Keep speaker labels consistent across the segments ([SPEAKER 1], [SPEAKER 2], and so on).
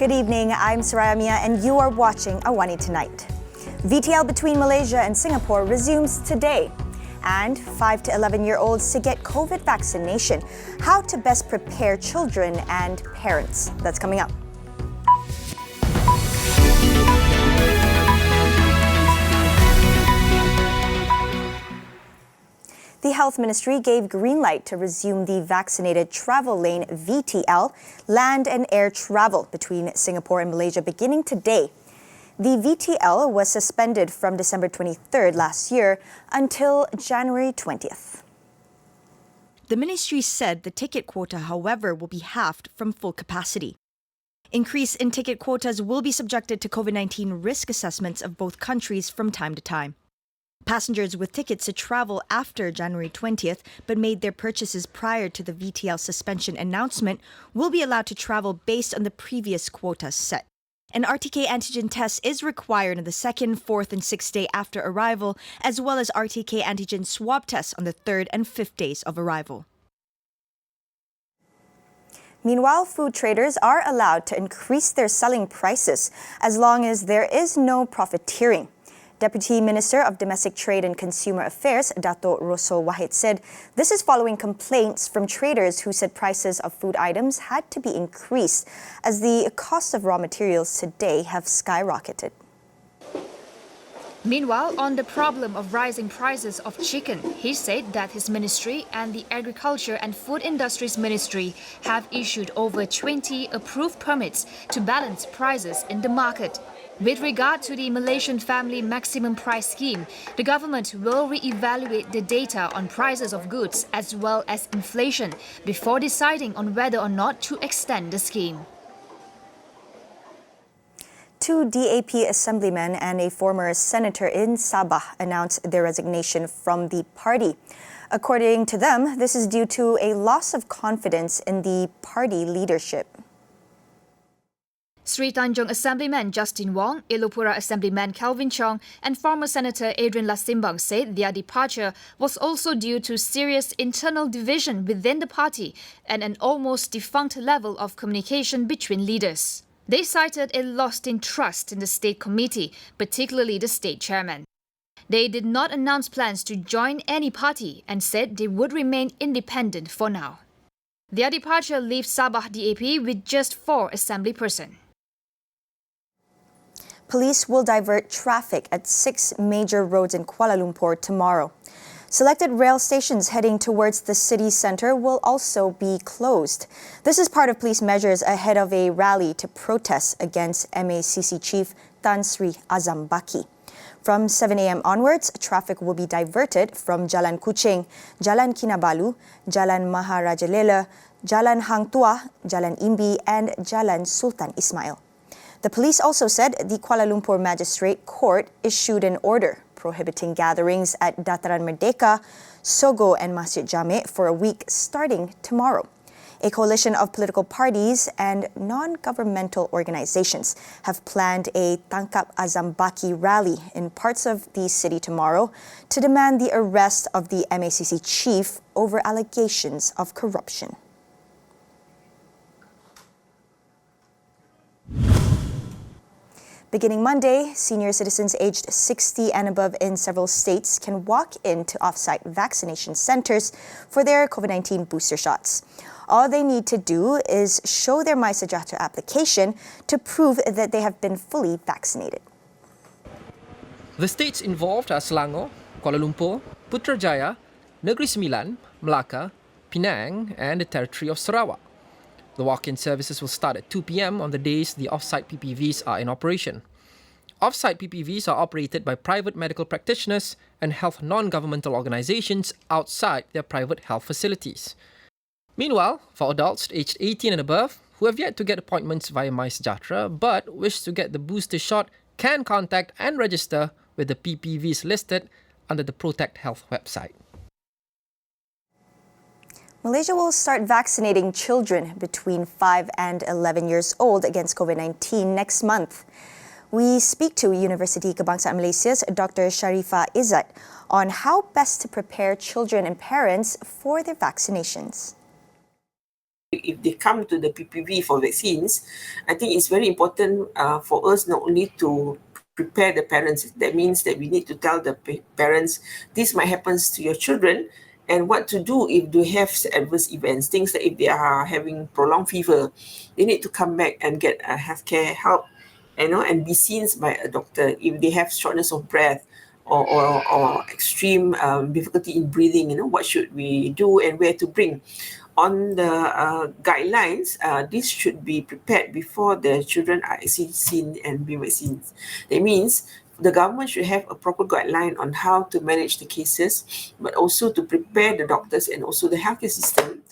[SPEAKER 1] Good evening, I'm Soraya Mia and you are watching AWANI Tonight. VTL between Malaysia and Singapore resumes today. And 5 to 11-year-olds to get COVID vaccination. How to best prepare children and parents. That's coming up. The Health Ministry gave green light to resume the vaccinated travel lane VTL, land and air travel between Singapore and Malaysia beginning today. The VTL was suspended from December 23rd last year until January 20th.
[SPEAKER 2] The ministry said the ticket quota, however, will be halved from full capacity. Increase in ticket quotas will be subjected to COVID-19 risk assessments of both countries from time to time. Passengers with tickets to travel after January 20th but made their purchases prior to the VTL suspension announcement will be allowed to travel based on the previous quotas set. An RTK antigen test is required on the 2nd, 4th and 6th day after arrival, as well as RTK antigen swab tests on the 3rd and 5th days of arrival.
[SPEAKER 1] Meanwhile, food traders are allowed to increase their selling prices as long as there is no profiteering. Deputy Minister of Domestic Trade and Consumer Affairs, Dato' Rosul Wahid, said this is following complaints from traders who said prices of food items had to be increased as the cost of raw materials today have skyrocketed.
[SPEAKER 3] Meanwhile, on the problem of rising prices of chicken, he said that his ministry and the Agriculture and Food Industries Ministry have issued over 20 approved permits to balance prices in the market. With regard to the Malaysian Family Maximum Price Scheme, the government will re-evaluate the data on prices of goods as well as inflation before deciding on whether or not to extend the scheme.
[SPEAKER 1] Two DAP assemblymen and a former senator in Sabah announced their resignation from the party. According to them, this is due to a loss of confidence in the party leadership.
[SPEAKER 3] Sri Tanjung Assemblyman Justin Wong, Ilupura Assemblyman Kelvin Chong and former Senator Adrian Lasimbang said their departure was also due to serious internal division within the party and an almost defunct level of communication between leaders. They cited a loss in trust in the state committee, particularly the state chairman. They did not announce plans to join any party and said they would remain independent for now. Their departure leaves Sabah DAP with just 4 assembly persons.
[SPEAKER 1] Police will divert traffic at 6 major roads in Kuala Lumpur tomorrow. Selected rail stations heading towards the city centre will also be closed. This is part of police measures ahead of a rally to protest against MACC Chief Tan Sri Azam Baki. From 7 a.m. onwards, traffic will be diverted from Jalan Kuching, Jalan Kinabalu, Jalan Maharajalela, Jalan Hang Tuah, Jalan Imbi and Jalan Sultan Ismail. The police also said the Kuala Lumpur Magistrate Court issued an order prohibiting gatherings at Dataran Merdeka, Sogo and Masjid Jame' for a week starting tomorrow. A coalition of political parties and non-governmental organizations have planned a Tangkap Azam Baki rally in parts of the city tomorrow to demand the arrest of the MACC chief over allegations of corruption. Beginning Monday, senior citizens aged 60 and above in several states can walk into off-site vaccination centres for their COVID-19 booster shots. All they need to do is show their MySejahtera application to prove that they have been fully vaccinated.
[SPEAKER 4] The states involved are Selangor, Kuala Lumpur, Putrajaya, Negeri Sembilan, Melaka, Penang and the territory of Sarawak. The walk-in services will start at 2 p.m. on the days the off-site PPVs are in operation. Off-site PPVs are operated by private medical practitioners and health non-governmental organizations outside their private health facilities. Meanwhile, for adults aged 18 and above who have yet to get appointments via MySejahtera but wish to get the booster shot can contact and register with the PPVs listed under the Protect Health website.
[SPEAKER 1] Malaysia will start vaccinating children between 5 and 11 years old against COVID-19 next month. We speak to Universiti Kebangsaan Malaysia's Dr. Sharifah Izzat on how best to prepare children and parents for their vaccinations.
[SPEAKER 5] If they come to the PPV for vaccines, I think it's very important for us not only to prepare the parents. That means that we need to tell the parents, this might happen to your children, and what to do if they have adverse events. Things that if they are having prolonged fever, they need to come back and get healthcare help, and be seen by a doctor. If they have shortness of breath or extreme difficulty in breathing, what should we do and where to bring. On the guidelines, this should be prepared before the children are actually seen and be vaccinated. That means the government should have a proper guideline on how to manage the cases, but also to prepare the doctors and also the healthcare system,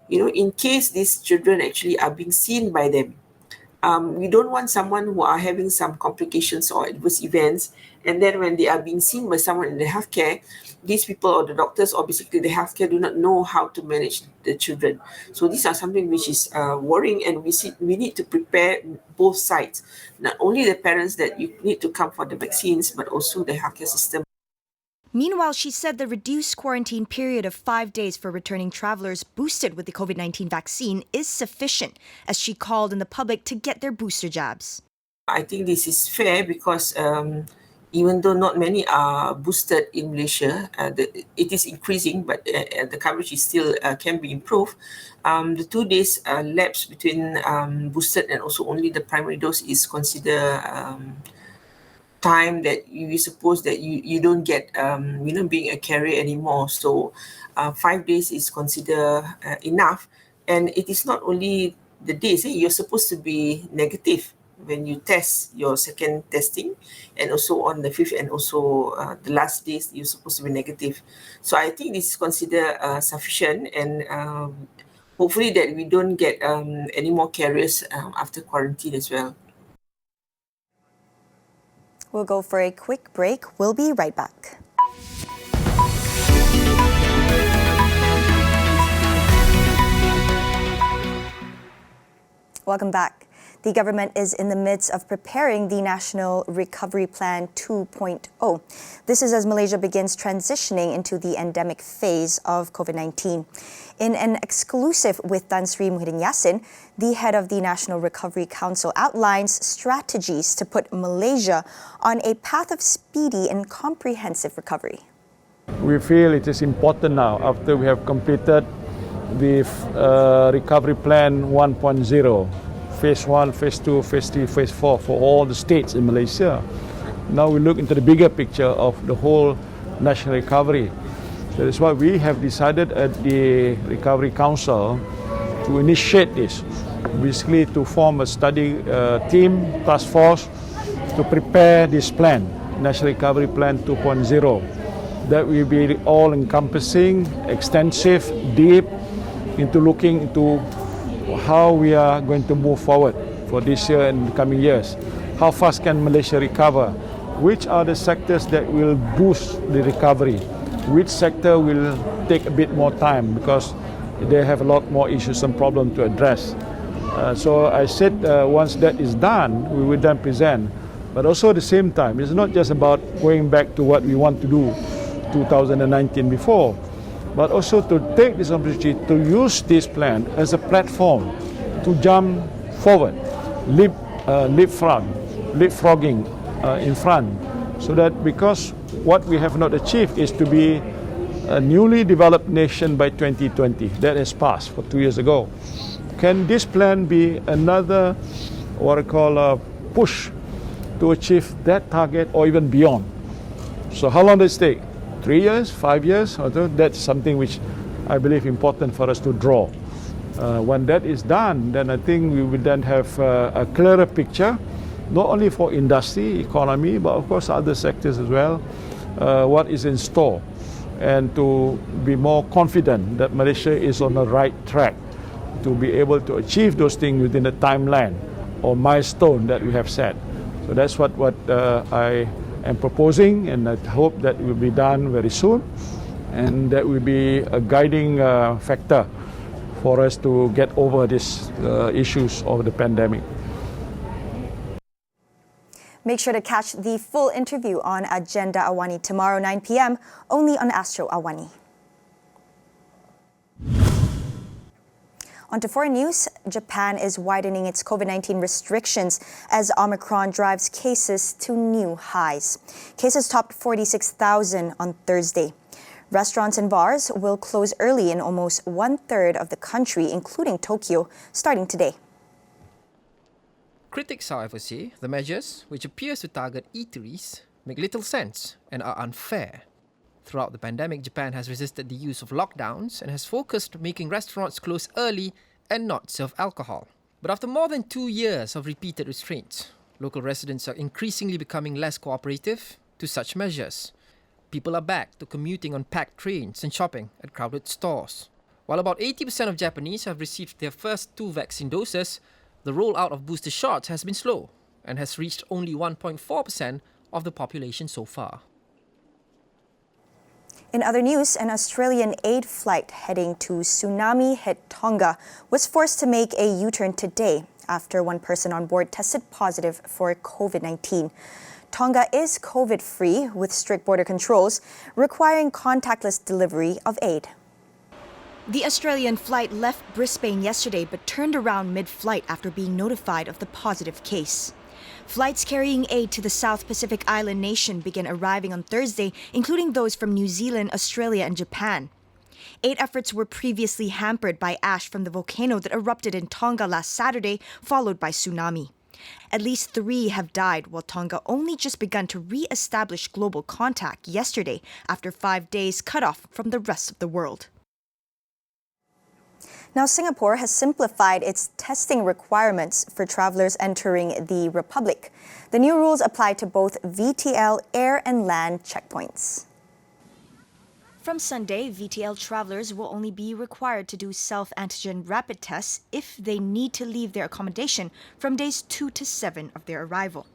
[SPEAKER 5] in case these children actually are being seen by them. We don't want someone who are having some complications or adverse events, and then when they are being seen by someone in the healthcare, these people or the doctors or basically the healthcare do not know how to manage the children. So these are something which is worrying, and we need to prepare both sides, not only the parents that you need to come for the vaccines, but also the healthcare system.
[SPEAKER 2] Meanwhile, she said the reduced quarantine period of 5 days for returning travelers boosted with the COVID-19 vaccine is sufficient, as she called on the public to get their booster jabs.
[SPEAKER 5] I think this is fair because even though not many are boosted in Malaysia, it is increasing, but the coverage is still can be improved. The 2 days lapse between boosted and also only the primary dose is considered time that you suppose that you don't get being a carrier anymore. So 5 days is considered enough, and it is not only the days. You're supposed to be negative when you test your second testing, and also on the 5th and also the last days you're supposed to be negative. So I think this is considered sufficient, and hopefully that we don't get any more carriers after quarantine as well.
[SPEAKER 1] We'll go for a quick break. We'll be right back. Welcome back. The government is in the midst of preparing the National Recovery Plan 2.0. This is as Malaysia begins transitioning into the endemic phase of COVID-19. In an exclusive with Tan Sri Muhyiddin Yassin, the head of the National Recovery Council outlines strategies to put Malaysia on a path of speedy and comprehensive recovery.
[SPEAKER 6] We feel it is important now, after we have completed the Recovery Plan 1.0, Phase 1, Phase 2, Phase 3, Phase 4 for all the states in Malaysia. Now we look into the bigger picture of the whole national recovery. That is why we have decided at the Recovery Council to initiate this, basically to form a study team, task force, to prepare this plan, National Recovery Plan 2.0. That will be all-encompassing, extensive, deep, into looking into how we are going to move forward for this year and the coming years. How fast can Malaysia recover? Which are the sectors that will boost the recovery? Which sector will take a bit more time because they have a lot more issues and problems to address? So I said once that is done, we will then present. But also at the same time, it's not just about going back to what we want to do 2019 before, but also to take this opportunity to use this plan as a platform to jump forward, leapfrogging in front, so that because what we have not achieved is to be a newly developed nation by 2020. That has passed for 2 years ago. Can this plan be another, what I call a push to achieve that target or even beyond? So how long does it take? 3 years, 5 years? That's something which I believe important for us to draw. When that is done, then I think we will then have a clearer picture, not only for industry, economy, but of course other sectors as well, what is in store, and to be more confident that Malaysia is on the right track to be able to achieve those things within the timeline or milestone that we have set. So that's what I am proposing, and I hope that will be done very soon, and that will be a guiding factor for us to get over these issues of the pandemic.
[SPEAKER 1] Make sure to catch the full interview on Agenda AWANI tomorrow 9 p.m. only on Astro AWANI. On to foreign news, Japan is widening its COVID-19 restrictions as Omicron drives cases to new highs. Cases topped 46,000 on Thursday. Restaurants and bars will close early in almost one-third of the country, including Tokyo, starting today.
[SPEAKER 4] Critics, however, say the measures, which appears to target eateries, make little sense and are unfair. Throughout the pandemic, Japan has resisted the use of lockdowns and has focused on making restaurants close early and not serve alcohol. But after more than 2 years of repeated restraints, local residents are increasingly becoming less cooperative to such measures. People are back to commuting on packed trains and shopping at crowded stores. While about 80% of Japanese have received their first 2 vaccine doses, the rollout of booster shots has been slow and has reached only 1.4% of the population so far.
[SPEAKER 1] In other news, an Australian aid flight heading to tsunami-hit Tonga was forced to make a U-turn today after one person on board tested positive for COVID-19. Tonga is COVID-free with strict border controls requiring contactless delivery of aid.
[SPEAKER 2] The Australian flight left Brisbane yesterday but turned around mid-flight after being notified of the positive case. Flights carrying aid to the South Pacific island nation began arriving on Thursday, including those from New Zealand, Australia, and Japan. Aid efforts were previously hampered by ash from the volcano that erupted in Tonga last Saturday, followed by tsunami. At least 3 have died, while Tonga only just begun to re-establish global contact yesterday after 5 days cut off from the rest of the world.
[SPEAKER 1] Now, Singapore has simplified its testing requirements for travelers entering the Republic. The new rules apply to both VTL air and land checkpoints.
[SPEAKER 2] From Sunday, VTL travelers will only be required to do self-antigen rapid tests if they need to leave their accommodation from days 2 to 7 of their arrival.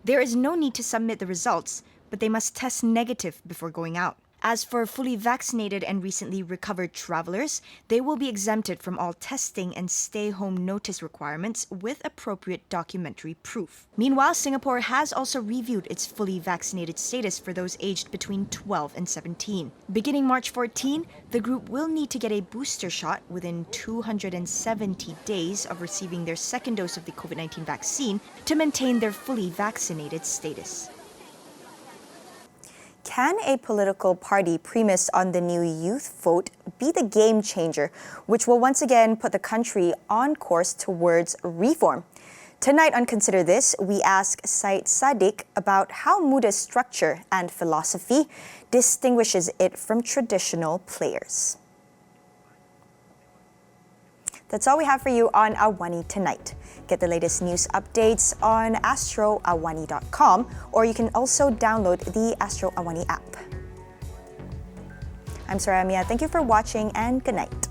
[SPEAKER 2] There is no need to submit the results, but they must test negative before going out. As for fully vaccinated and recently recovered travelers, they will be exempted from all testing and stay-home notice requirements with appropriate documentary proof. Meanwhile, Singapore has also reviewed its fully vaccinated status for those aged between 12 and 17. Beginning March 14, the group will need to get a booster shot within 270 days of receiving their second dose of the COVID-19 vaccine to maintain their fully vaccinated status.
[SPEAKER 1] Can a political party premised on the new youth vote be the game changer, which will once again put the country on course towards reform? Tonight on Consider This, we ask Said Sadiq about how Muda's structure and philosophy distinguishes it from traditional players. That's all we have for you on AWANI tonight. Get the latest news updates on astroawani.com, or you can also download the Astro AWANI app. I'm Saramia. Thank you for watching and good night.